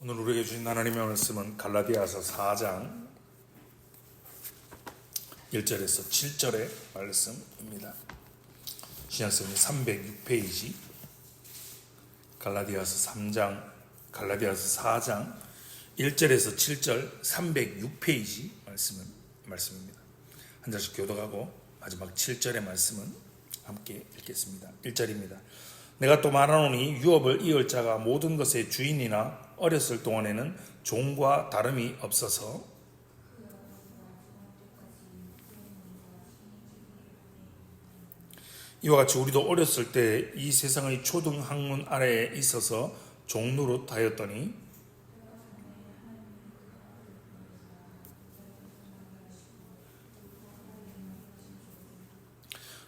오늘 우리에게 주신 하나님의 말씀은 갈라디아서 4장 1절에서 7절의 말씀입니다. 신약성경 306페이지 갈라디아서 4장 1절에서 7절 306페이지 말씀입니다. 한 절씩 교독하고 마지막 7절의 말씀은 함께 읽겠습니다. 1절입니다. 내가 또 말하노니 유업을 이을 자가 모든 것의 주인이나 어렸을 동안에는 종과 다름이 없어서 이와 같이 우리도 어렸을 때 이 세상의 초등 학문 아래에 있어서 종 노릇하였더니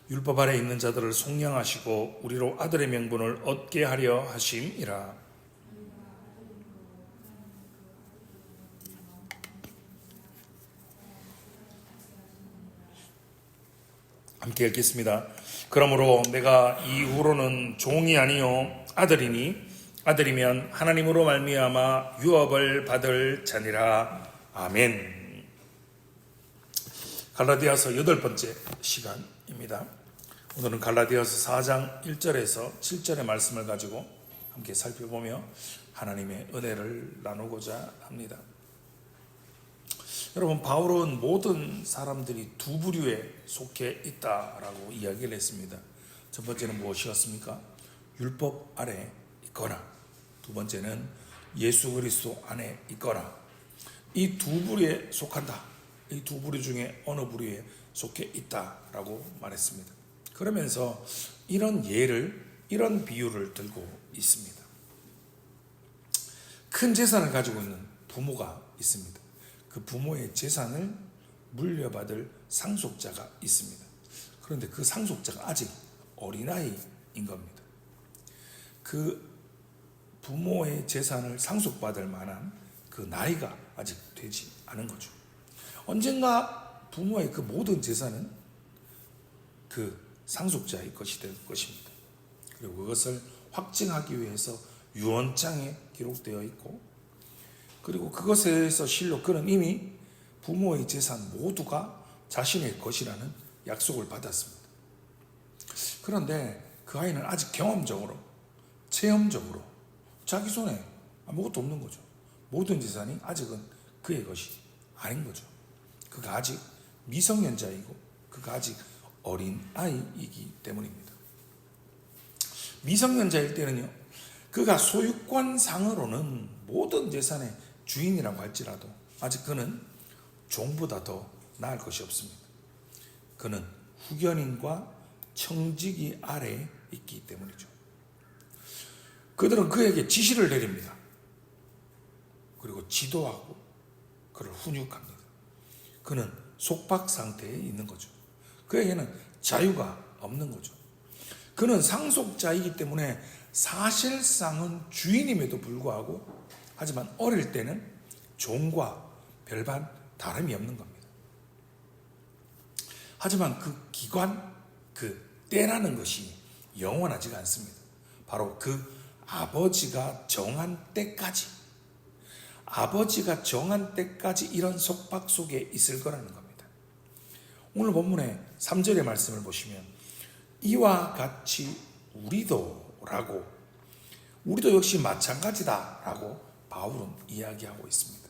율법 아래 있는 자들을 속량하시고 우리로 아들의 명분을 얻게 하려 하심이라. 함께 읽겠습니다. 그러므로 내가 이후로는 종이 아니요 아들이니 아들이면 하나님으로 말미암아 유업을 받을 자니라. 아멘. 갈라디아서 8번째 시간입니다. 오늘은 갈라디아서 4장 1절에서 7절의 말씀을 가지고 함께 살펴보며 하나님의 은혜를 나누고자 합니다. 여러분, 바울은 모든 사람들이 두 부류에 속해 있다라고 이야기를 했습니다. 첫 번째는 무엇이었습니까? 율법 아래 있거나, 두 번째는 예수 그리스도 안에 있거나, 이 두 부류에 속한다. 이 두 부류 중에 어느 부류에 속해 있다라고 말했습니다. 그러면서 이런 비유를 들고 있습니다. 큰 재산을 가지고 있는 부모가 있습니다. 그 부모의 재산을 물려받을 상속자가 있습니다. 그런데 그 상속자가 아직 어린아이인 겁니다. 그 부모의 재산을 상속받을 만한 그 나이가 아직 되지 않은 거죠. 언젠가 부모의 그 모든 재산은 그 상속자의 것이 될 것입니다. 그리고 그것을 확증하기 위해서 유언장에 기록되어 있고, 그리고 그것에서 실로 그는 이미 부모의 재산 모두가 자신의 것이라는 약속을 받았습니다. 그런데 그 아이는 아직 경험적으로, 체험적으로 자기 손에 아무것도 없는 거죠. 모든 재산이 아직은 그의 것이 아닌 거죠. 그가 아직 미성년자이고 그가 아직 어린 아이이기 때문입니다. 미성년자일 때는요, 그가 소유권상으로는 모든 재산의 주인이라고 할지라도 아직 그는 종보다 더 나을 것이 없습니다. 그는 후견인과 청지기 아래에 있기 때문이죠. 그들은 그에게 지시를 내립니다. 그리고 지도하고 그를 훈육합니다. 그는 속박 상태에 있는 거죠. 그에게는 자유가 없는 거죠. 그는 상속자이기 때문에 사실상은 주인임에도 불구하고, 하지만 어릴 때는 종과 별반 다름이 없는 겁니다. 하지만 그 기관, 그 때라는 것이 영원하지가 않습니다. 바로 그 아버지가 정한 때까지 이런 속박 속에 있을 거라는 겁니다. 오늘 본문의 3절의 말씀을 보시면 이와 같이 우리도 역시 마찬가지다라고 바울은 이야기하고 있습니다.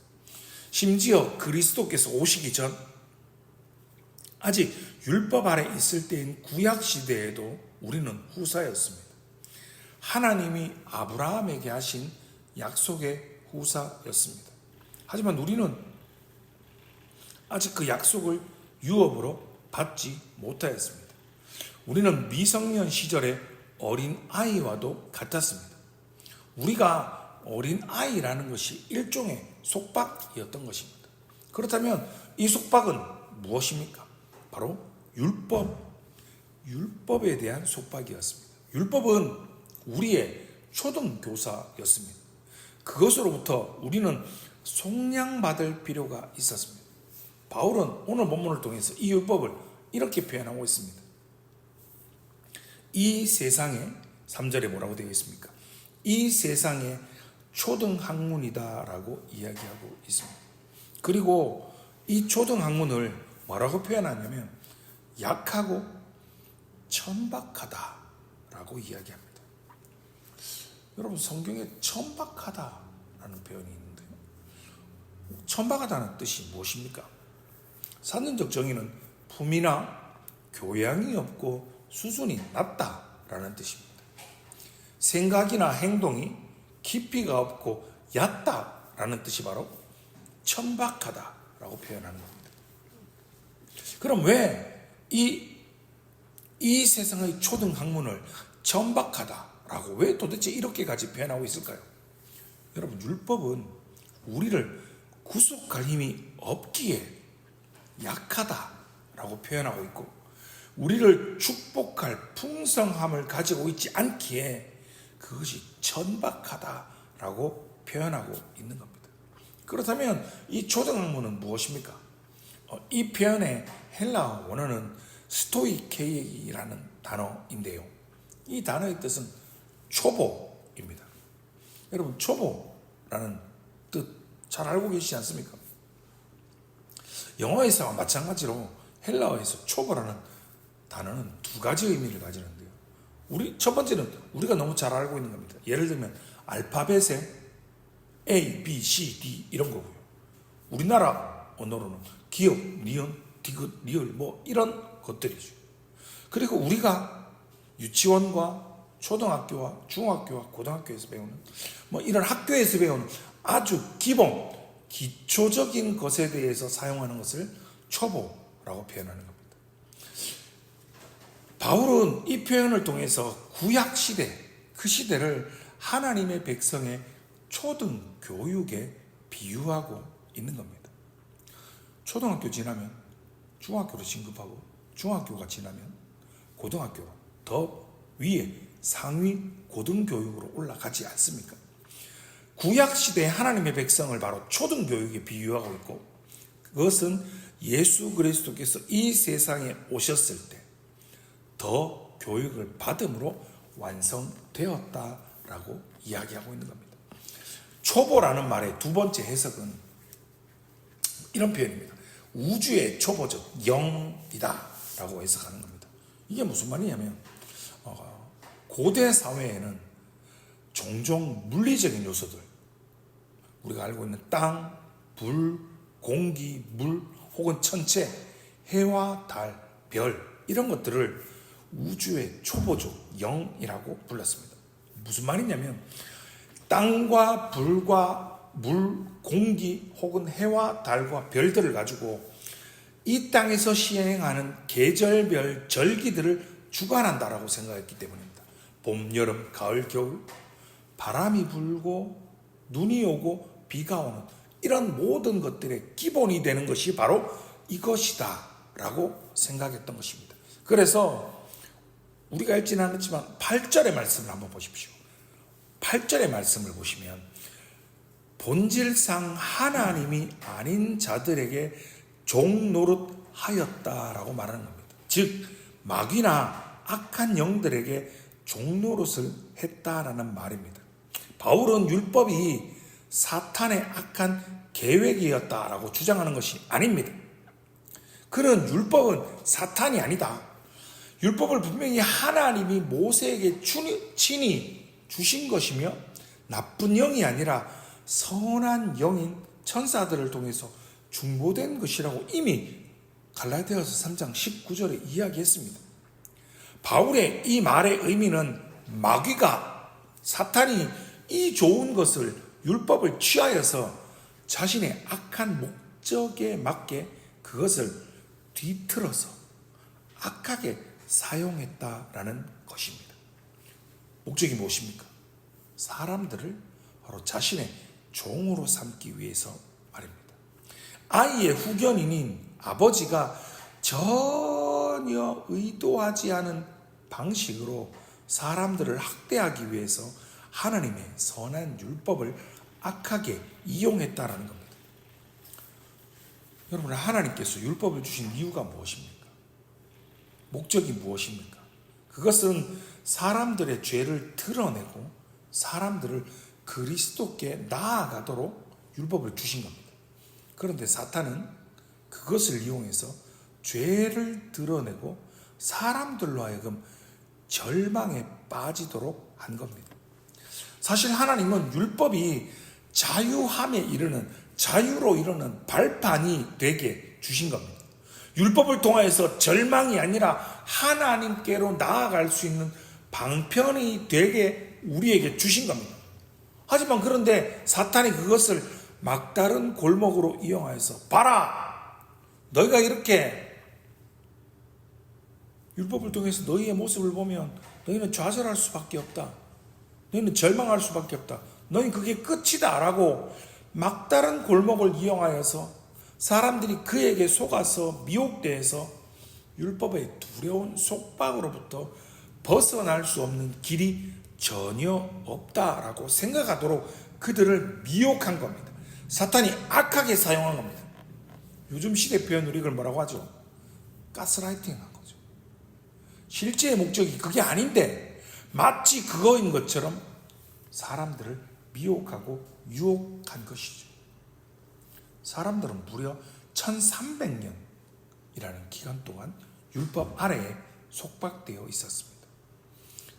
심지어 그리스도께서 오시기 전 아직 율법 아래 있을 때인 구약 시대에도 우리는 후사였습니다. 하나님이 아브라함에게 하신 약속의 후사였습니다. 하지만 우리는 아직 그 약속을 유업으로 받지 못하였습니다. 우리는 미성년 시절의 어린 아이와도 같았습니다. 우리가 어린 아이라는 것이 일종의 속박이었던 것입니다. 그렇다면 이 속박은 무엇입니까? 바로 율법에 대한 속박이었습니다. 율법은 우리의 초등교사였습니다. 그것으로부터 우리는 속량받을 필요가 있었습니다. 바울은 오늘 본문을 통해서 이 율법을 이렇게 표현하고 있습니다. 이 세상에, 3절에 뭐라고 되어 있습니까? 이 세상에 초등학문이다라고 이야기하고 있습니다. 그리고 이 초등학문을 뭐라고 표현하냐면 약하고 천박하다라고 이야기합니다. 여러분, 성경에 천박하다라는 표현이 있는데요. 천박하다는 뜻이 무엇입니까? 사전적 정의는 품이나 교양이 없고 수준이 낮다라는 뜻입니다. 생각이나 행동이 깊이가 없고 얕다라는 뜻이 바로 천박하다라고 표현하는 겁니다. 그럼 왜 이 세상의 초등학문을 천박하다라고 왜 도대체 이렇게까지 표현하고 있을까요? 여러분, 율법은 우리를 구속할 힘이 없기에 약하다라고 표현하고 있고, 우리를 축복할 풍성함을 가지고 있지 않기에 그것이 천박하다라고 표현하고 있는 겁니다. 그렇다면 이 초등학문은 무엇입니까? 이 표현의 헬라어 원어는 스토이케이라는 단어인데요. 이 단어의 뜻은 초보입니다. 여러분, 초보라는 뜻 잘 알고 계시지 않습니까? 영어에서와 마찬가지로 헬라어에서 초보라는 단어는 두 가지 의미를 가지는데요. 첫 번째는 우리가 너무 잘 알고 있는 겁니다. 예를 들면 알파벳의 A, B, C, D 이런 거고요. 우리나라 언어로는 기역, 니은, 디귿, 리을 뭐 이런 것들이죠. 그리고 우리가 유치원과 초등학교와 중학교와 고등학교에서 배우는 뭐 이런 학교에서 배우는 아주 기초적인 것에 대해서 사용하는 것을 초보라고 표현하는 겁니다. 바울은 이 표현을 통해서 구약 시대, 그 시대를 하나님의 백성의 초등 교육에 비유하고 있는 겁니다. 초등학교 지나면 중학교로 진급하고, 중학교가 지나면 고등학교, 더 위에 상위 고등교육으로 올라가지 않습니까? 구약시대의 하나님의 백성을 바로 초등교육에 비유하고 있고, 그것은 예수 그리스도께서 이 세상에 오셨을 때 더 교육을 받음으로 완성되었다라고 이야기하고 있는 겁니다. 초보라는 말의 두 번째 해석은 이런 표현입니다. 우주의 초보적 영이다 라고 해석하는 겁니다. 이게 무슨 말이냐면 고대 사회에는 종종 물리적인 요소들, 우리가 알고 있는 땅, 불, 공기, 물 혹은 천체, 해와 달, 별 이런 것들을 우주의 초보적 영이라고 불렀습니다. 무슨 말이냐면 땅과 불과 물, 공기 혹은 해와 달과 별들을 가지고 이 땅에서 시행하는 계절별 절기들을 주관한다라고 생각했기 때문입니다. 봄, 여름, 가을, 겨울, 바람이 불고 눈이 오고 비가 오는 이런 모든 것들의 기본이 되는 것이 바로 이것이다 라고 생각했던 것입니다. 그래서 우리가 읽지는 않았지만 8절의 말씀을 한번 보십시오. 8절의 말씀을 보시면 본질상 하나님이 아닌 자들에게 종노릇하였다라고 말하는 겁니다. 즉 마귀나 악한 영들에게 종노릇을 했다라는 말입니다. 바울은 율법이 사탄의 악한 계획이었다라고 주장하는 것이 아닙니다. 그는 율법은 사탄이 아니다. 율법을 분명히 하나님이 모세에게 친히 주신 것이며 나쁜 영이 아니라 선한 영인 천사들을 통해서 중보된 것이라고 이미 갈라디아서 3장 19절에 이야기했습니다. 바울의 이 말의 의미는 마귀가, 사탄이 이 좋은 것을, 율법을 취하여서 자신의 악한 목적에 맞게 그것을 뒤틀어서 악하게 사용했다라는 것입니다. 목적이 무엇입니까? 사람들을 바로 자신의 종으로 삼기 위해서 말입니다. 아이의 후견인인 아버지가 전혀 의도하지 않은 방식으로 사람들을 학대하기 위해서 하나님의 선한 율법을 악하게 이용했다라는 겁니다. 여러분, 하나님께서 율법을 주신 이유가 무엇입니까? 목적이 무엇입니까? 그것은 사람들의 죄를 드러내고 사람들을 그리스도께 나아가도록 율법을 주신 겁니다. 그런데 사탄은 그것을 이용해서 죄를 드러내고 사람들로 하여금 절망에 빠지도록 한 겁니다. 사실 하나님은 율법이 자유함에 이르는, 자유로 이르는 발판이 되게 주신 겁니다. 율법을 통하여서 절망이 아니라 하나님께로 나아갈 수 있는 방편이 되게 우리에게 주신 겁니다. 하지만 그런데 사탄이 그것을 막다른 골목으로 이용하여서, 봐라! 너희가 이렇게 율법을 통해서 너희의 모습을 보면 너희는 좌절할 수밖에 없다. 너희는 절망할 수밖에 없다. 너희는 그게 끝이다 라고 막다른 골목을 이용하여서 사람들이 그에게 속아서 미혹되어서 율법의 두려운 속박으로부터 벗어날 수 없는 길이 전혀 없다라고 생각하도록 그들을 미혹한 겁니다. 사탄이 악하게 사용한 겁니다. 요즘 시대 표현으로 이걸 뭐라고 하죠? 가스라이팅한 거죠. 실제의 목적이 그게 아닌데 마치 그거인 것처럼 사람들을 미혹하고 유혹한 것이죠. 사람들은 무려 1300년이라는 기간 동안 율법 아래에 속박되어 있었습니다.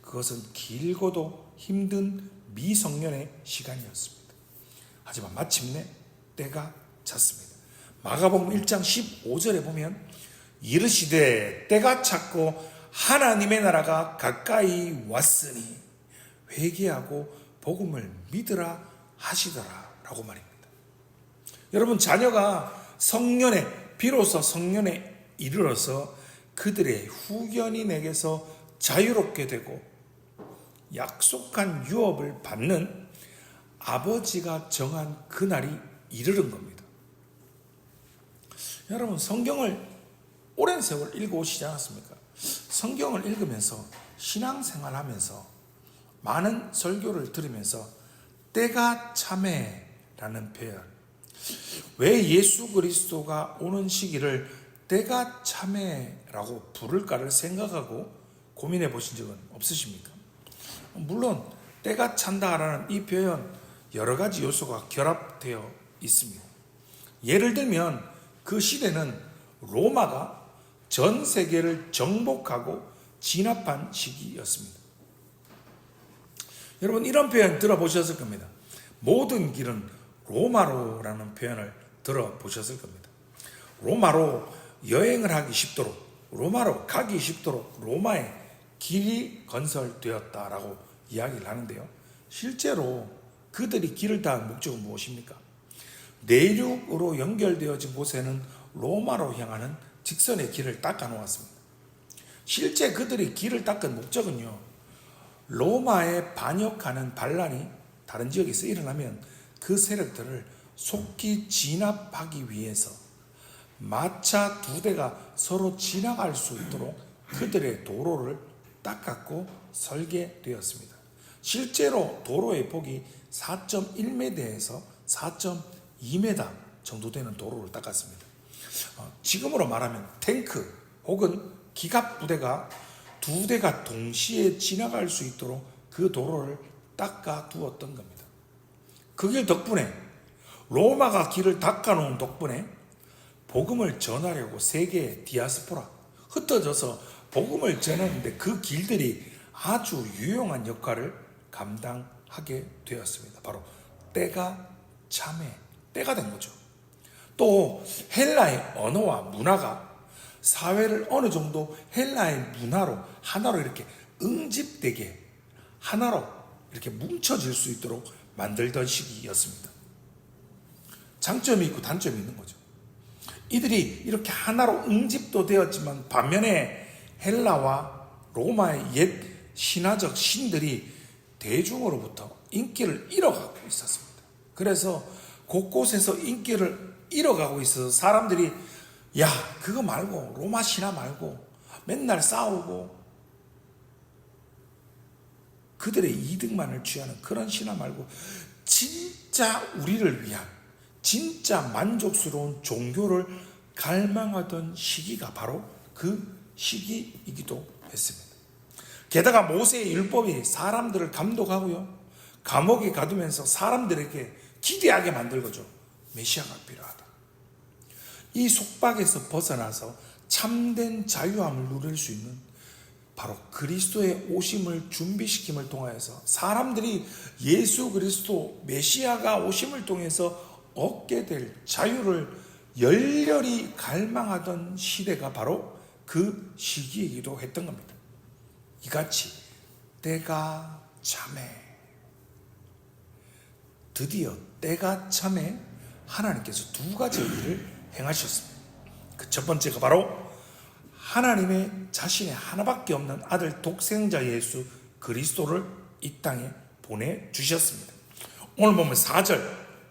그것은 길고도 힘든 미성년의 시간이었습니다. 하지만 마침내 때가 찼습니다. 마가복음 1장 15절에 보면 이르시되 때가 찼고 하나님의 나라가 가까이 왔으니 회개하고 복음을 믿으라 하시더라 라고 말입니다. 여러분, 자녀가 성년에, 비로소 성년에 이르러서 그들의 후견이 내게서 자유롭게 되고 약속한 유업을 받는 아버지가 정한 그날이 이르는 겁니다. 여러분, 성경을 오랜 세월 읽어오시지 않았습니까? 성경을 읽으면서 신앙생활하면서 많은 설교를 들으면서 때가 참에라는 표현, 왜 예수 그리스도가 오는 시기를 때가 참에라고 부를까를 생각하고 고민해 보신 적은 없으십니까? 물론 때가 찬다라는 이 표현 여러 가지 요소가 결합되어 있습니다. 예를 들면 그 시대는 로마가 전 세계를 정복하고 진압한 시기였습니다. 여러분, 이런 표현 들어보셨을 겁니다. 모든 길은 로마로라는 표현을 들어보셨을 겁니다. 로마로 여행을 하기 쉽도록, 로마로 가기 쉽도록 로마에 길이 건설되었다라고 이야기를 하는데요. 실제로 그들이 길을 다한 목적은 무엇입니까? 내륙으로 연결되어진 곳에는 로마로 향하는 직선의 길을 닦아 놓았습니다. 실제 그들이 길을 닦은 목적은요, 로마에 반역하는 반란이 다른 지역에서 일어나면 그 세력들을 속히 진압하기 위해서 마차 2대가 서로 지나갈 수 있도록 그들의 도로를 닦았고 설계되었습니다. 실제로 도로의 폭이 4.1m에서 4.2m 정도 되는 도로를 닦았습니다. 지금으로 말하면 탱크 혹은 기갑 부대가 2대가 동시에 지나갈 수 있도록 그 도로를 닦아 두었던 겁니다. 그 길 덕분에, 로마가 길을 닦아 놓은 덕분에 복음을 전하려고 세계의 디아스포라 흩어져서 복음을 전하는데 그 길들이 아주 유용한 역할을 감당하게 되었습니다. 바로 때가 참에 때가 된 거죠. 또 헬라의 언어와 문화가 사회를 어느 정도 헬라의 문화로 하나로 이렇게 응집되게 하나로 이렇게 뭉쳐질 수 있도록 만들던 시기였습니다. 장점이 있고 단점이 있는 거죠. 이들이 이렇게 하나로 응집도 되었지만 반면에 헬라와 로마의 옛 신화적 신들이 대중으로부터 인기를 잃어가고 있었습니다. 그래서 곳곳에서 인기를 잃어가고 있어서 사람들이 야, 그거 말고 로마 신화 말고 맨날 싸우고 그들의 이득만을 취하는 그런 신화 말고 진짜 우리를 위한 진짜 만족스러운 종교를 갈망하던 시기가 바로 그 시기이기도 했습니다. 게다가 모세의 율법이 사람들을 감독하고요, 감옥에 가두면서 사람들에게 기대하게 만들 거죠. 메시아가 필요하다. 이 속박에서 벗어나서 참된 자유함을 누릴 수 있는 바로 그리스도의 오심을 준비시킴을 통하여서 사람들이 예수 그리스도 메시아가 오심을 통해서 얻게 될 자유를 열렬히 갈망하던 시대가 바로 그 시기이기도 했던 겁니다. 이같이 때가 참에, 드디어 때가 참에 하나님께서 두 가지 일을 행하셨습니다. 그 첫 번째가 바로 하나님의 자신의 하나밖에 없는 아들 독생자 예수 그리스도를 이 땅에 보내주셨습니다. 오늘 보면 4절,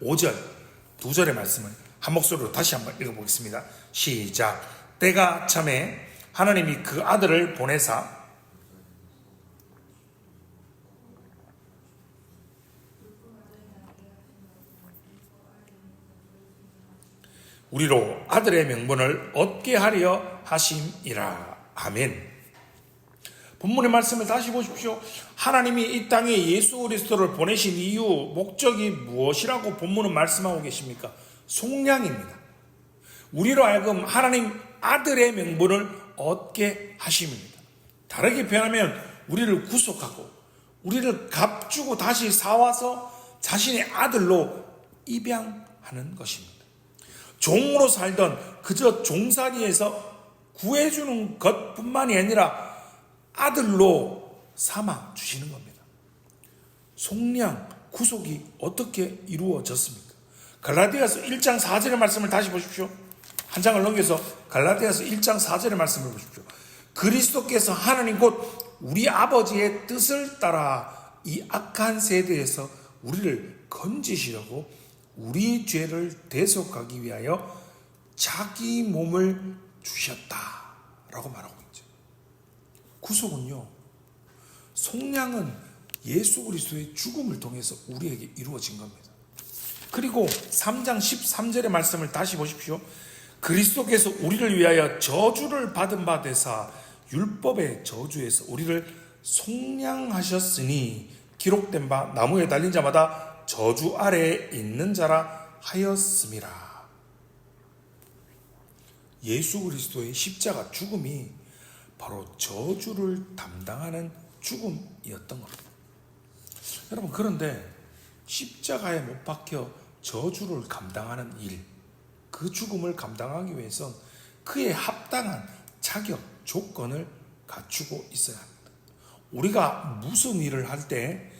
5절, 2절의 말씀을 한 목소리로 다시 한번 읽어보겠습니다. 시작. 때가 참에 하나님이 그 아들을 보내사 우리로 아들의 명분을 얻게 하려 하심이라. 아멘. 본문의 말씀을 다시 보십시오. 하나님이 이 땅에 예수 그리스도를 보내신 이유, 목적이 무엇이라고 본문은 말씀하고 계십니까? 속량입니다. 우리로 하여금 하나님 아들의 명분을 얻게 하심입니다. 다르게 표현하면 우리를 구속하고 우리를 값주고 다시 사와서 자신의 아들로 입양하는 것입니다. 종으로 살던 그저 종살이에서 구해주는 것뿐만이 아니라 아들로 삼아 주시는 겁니다. 속량, 구속이 어떻게 이루어졌습니까? 갈라디아서 1장 4절의 말씀을 다시 보십시오. 한 장을 넘겨서 갈라디아서 1장 4절의 말씀을 보십시오. 그리스도께서 하나님 곧 우리 아버지의 뜻을 따라 이 악한 세대에서 우리를 건지시려고 우리 죄를 대속하기 위하여 자기 몸을 주셨다라고 말하고 있죠. 구속은요, 속량은 예수 그리스도의 죽음을 통해서 우리에게 이루어진 겁니다. 그리고 3장 13절의 말씀을 다시 보십시오. 그리스도께서 우리를 위하여 저주를 받은 바 되사 율법의 저주에서 우리를 속량하셨으니 기록된 바 나무에 달린 자마다 저주 아래에 있는 자라 하였음이라. 예수 그리스도의 십자가 죽음이 바로 저주를 담당하는 죽음이었던 겁니다. 여러분, 그런데 십자가에 못 박혀 저주를 감당하는 일, 그 죽음을 감당하기 위해선 그에 합당한 자격, 조건을 갖추고 있어야 합니다. 우리가 무슨 일을 할 때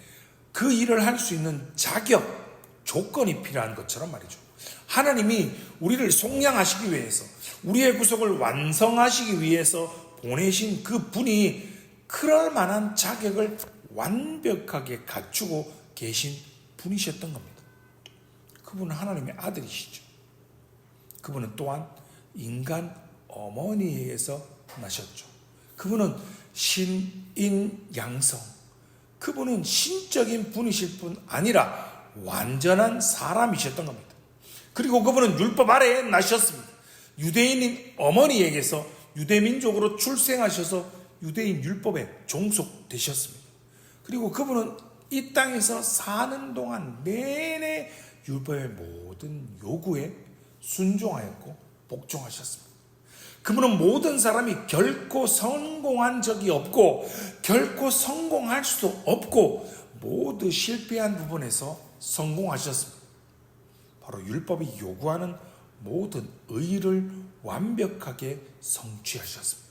그 일을 할 수 있는 자격, 조건이 필요한 것처럼 말이죠. 하나님이 우리를 속량하시기 위해서, 우리의 구속을 완성하시기 위해서 보내신 그 분이 그럴 만한 자격을 완벽하게 갖추고 계신 분이셨던 겁니다. 그분은 하나님의 아들이시죠. 그분은 또한 인간 어머니에게서 나셨죠. 그분은 신인양성, 그분은 신적인 분이실 뿐 아니라 완전한 사람이셨던 겁니다. 그리고 그분은 율법 아래에 나셨습니다. 유대인인 어머니에게서 유대민족으로 출생하셔서 유대인 율법에 종속되셨습니다. 그리고 그분은 이 땅에서 사는 동안 내내 율법의 모든 요구에 순종하였고 복종하셨습니다. 그분은 모든 사람이 결코 성공한 적이 없고 결코 성공할 수도 없고 모두 실패한 부분에서 성공하셨습니다. 바로 율법이 요구하는 모든 의를 완벽하게 성취하셨습니다.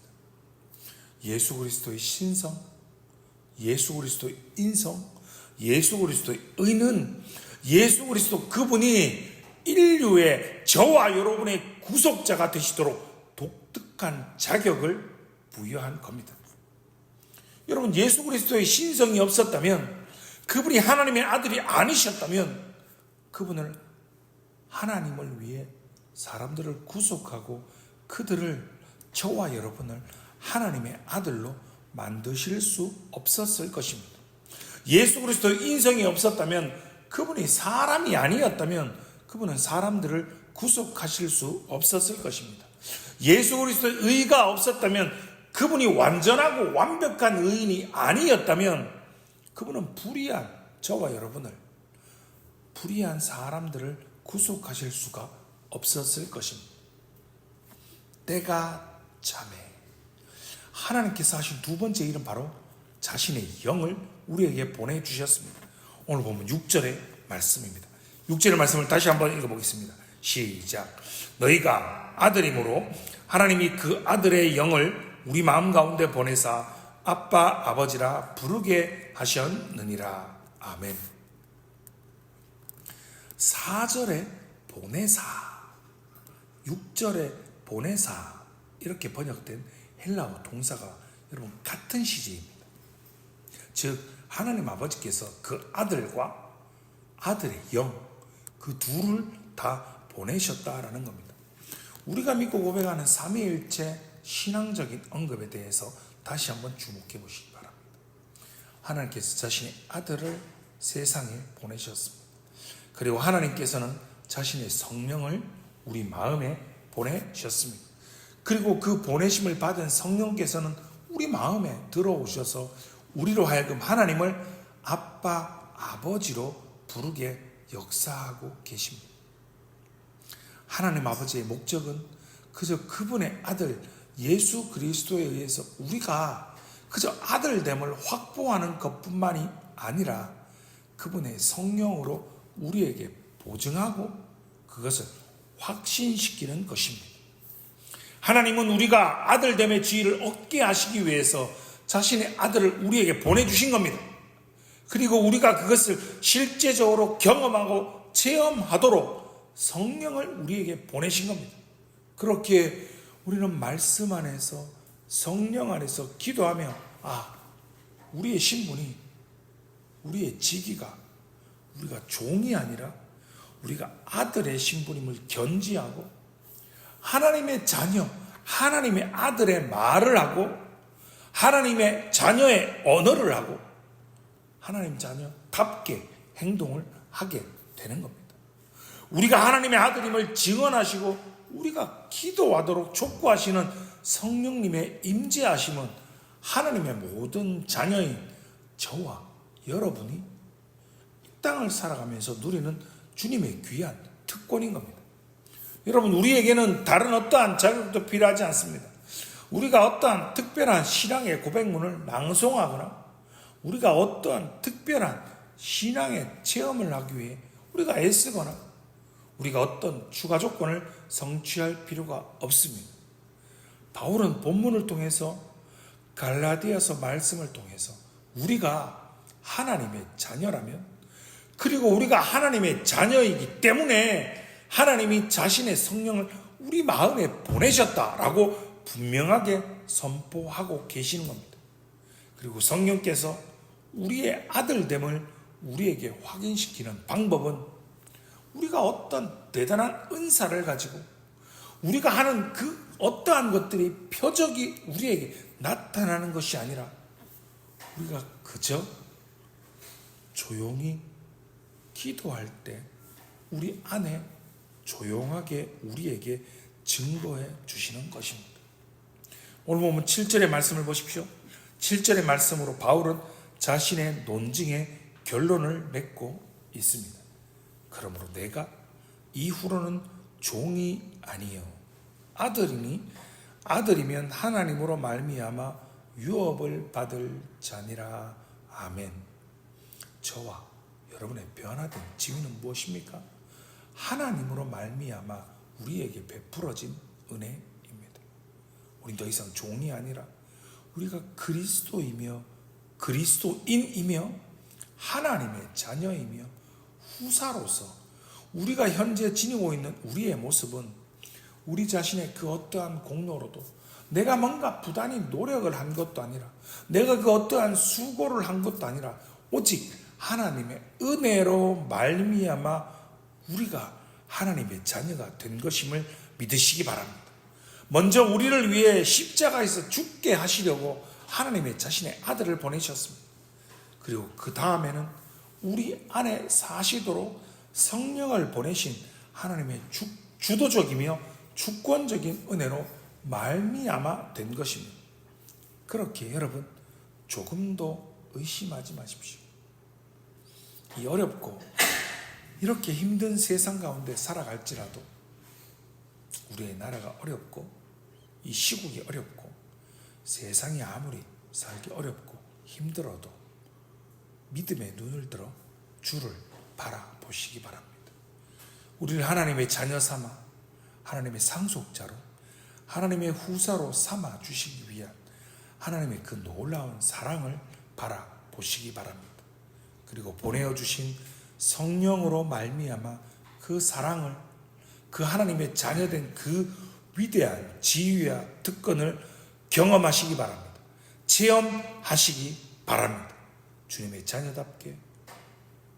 예수 그리스도의 신성, 예수 그리스도의 인성, 예수 그리스도의 의는 예수 그리스도 그분이 인류의 저와 여러분의 구속자가 되시도록 독특한 자격을 부여한 겁니다. 여러분, 예수 그리스도의 신성이 없었다면, 그분이 하나님의 아들이 아니셨다면 그분을 하나님을 위해 사람들을 구속하고 그들을, 저와 여러분을 하나님의 아들로 만드실 수 없었을 것입니다. 예수 그리스도의 인성이 없었다면, 그분이 사람이 아니었다면 그분은 사람들을 구속하실 수 없었을 것입니다. 예수 그리스도의 의가 없었다면, 그분이 완전하고 완벽한 의인이 아니었다면 그분은 불의한 저와 여러분을, 불의한 사람들을 구속하실 수가 없었을 것입니다. 때가 참에 하나님께서 하신 두 번째 일은 바로 자신의 영을 우리에게 보내주셨습니다. 오늘 보면 6절의 말씀입니다. 6절의 말씀을 다시 한번 읽어보겠습니다. 시작. 너희가 아들이므로 하나님이 그 아들의 영을 우리 마음 가운데 보내사 아빠 아버지라 부르게 하셨느니라. 아멘. 4절에 보내사, 6절에 보내사 이렇게 번역된 헬라어 동사가 여러분 같은 시제입니다. 즉 하나님 아버지께서 그 아들과 아들의 영, 그 둘을 다 보내셨다라는 겁니다. 우리가 믿고 고백하는 삼위일체 신앙적인 언급에 대해서 다시 한번 주목해 보시기 바랍니다. 하나님께서 자신의 아들을 세상에 보내셨습니다. 그리고 하나님께서는 자신의 성령을 우리 마음에 보내셨습니다. 그리고 그 보내심을 받은 성령께서는 우리 마음에 들어오셔서 우리로 하여금 하나님을 아빠, 아버지로 부르게 역사하고 계십니다. 하나님 아버지의 목적은 그저 그분의 아들 예수 그리스도에 의해서 우리가 그저 아들됨을 확보하는 것뿐만이 아니라 그분의 성령으로 우리에게 보증하고 그것을 확신시키는 것입니다. 하나님은 우리가 아들됨의 지위를 얻게 하시기 위해서 자신의 아들을 우리에게 보내주신 겁니다. 그리고 우리가 그것을 실제적으로 경험하고 체험하도록 성령을 우리에게 보내신 겁니다. 그렇게 우리는 말씀 안에서 성령 안에서 기도하며 우리의 신분이, 우리의 직위가 우리가 종이 아니라 우리가 아들의 신분임을 견지하고 하나님의 자녀, 하나님의 아들의 말을 하고 하나님의 자녀의 언어를 하고 하나님 자녀답게 행동을 하게 되는 겁니다. 우리가 하나님의 아들임을 증언하시고 우리가 기도하도록 촉구하시는 성령님의 임재하심은 하나님의 모든 자녀인 저와 여러분이 이 땅을 살아가면서 누리는 주님의 귀한 특권인 겁니다. 여러분, 우리에게는 다른 어떠한 자격도 필요하지 않습니다. 우리가 어떠한 특별한 신앙의 고백문을 낭송하거나 우리가 어떠한 특별한 신앙의 체험을 하기 위해 우리가 애쓰거나 우리가 어떤 추가 조건을 성취할 필요가 없습니다. 바울은 본문을 통해서 갈라디아서 말씀을 통해서 우리가 하나님의 자녀라면 그리고 우리가 하나님의 자녀이기 때문에 하나님이 자신의 성령을 우리 마음에 보내셨다라고 분명하게 선포하고 계시는 겁니다. 그리고 성령께서 우리의 아들됨을 우리에게 확인시키는 방법은 우리가 어떤 대단한 은사를 가지고 우리가 하는 그 어떠한 것들이 표적이 우리에게 나타나는 것이 아니라 우리가 그저 조용히 기도할 때 우리 안에 조용하게 우리에게 증거해 주시는 것입니다. 오늘 보면 7절의 말씀을 보십시오. 7절의 말씀으로 바울은 자신의 논증의 결론을 맺고 있습니다. 그러므로 내가 이후로는 종이 아니요 아들이니 아들이면 하나님으로 말미암아 유업을 받을 자니라. 아멘. 저와 여러분의 변화된 지위는 무엇입니까? 하나님으로 말미암아 우리에게 베풀어진 은혜입니다. 우린 더 이상 종이 아니라 우리가 그리스도이며 그리스도인이며 하나님의 자녀이며 후사로서 우리가 현재 지니고 있는 우리의 모습은 우리 자신의 그 어떠한 공로로도 내가 뭔가 부단히 노력을 한 것도 아니라 내가 그 어떠한 수고를 한 것도 아니라 오직 하나님의 은혜로 말미암아 우리가 하나님의 자녀가 된 것임을 믿으시기 바랍니다. 먼저 우리를 위해 십자가에서 죽게 하시려고 하나님의 자신의 아들을 보내셨습니다. 그리고 그 다음에는 우리 안에 사시도록 성령을 보내신 하나님의 주도적이며 주권적인 은혜로 말미암아 된 것입니다. 그렇게 여러분 조금도 의심하지 마십시오. 이 어렵고 이렇게 힘든 세상 가운데 살아갈지라도 우리의 나라가 어렵고 이 시국이 어렵고 세상이 아무리 살기 어렵고 힘들어도 믿음의 눈을 들어 주를 바라보시기 바랍니다. 우리를 하나님의 자녀 삼아 하나님의 상속자로 하나님의 후사로 삼아 주시기 위한 하나님의 그 놀라운 사랑을 바라보시기 바랍니다. 그리고 보내어 주신 성령으로 말미암아 그 사랑을 그 하나님의 자녀된 그 위대한 지위와 특권을 경험하시기 바랍니다. 체험하시기 바랍니다. 주님의 자녀답게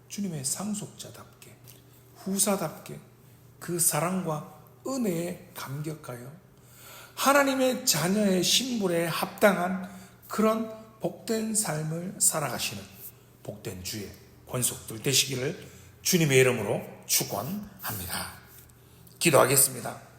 주님의 상속자답게 후사답게 그 사랑과 은혜에 감격하여 하나님의 자녀의 신분에 합당한 그런 복된 삶을 살아가시는 복된 주의 권속들 되시기를 주님의 이름으로 축원합니다. 기도하겠습니다.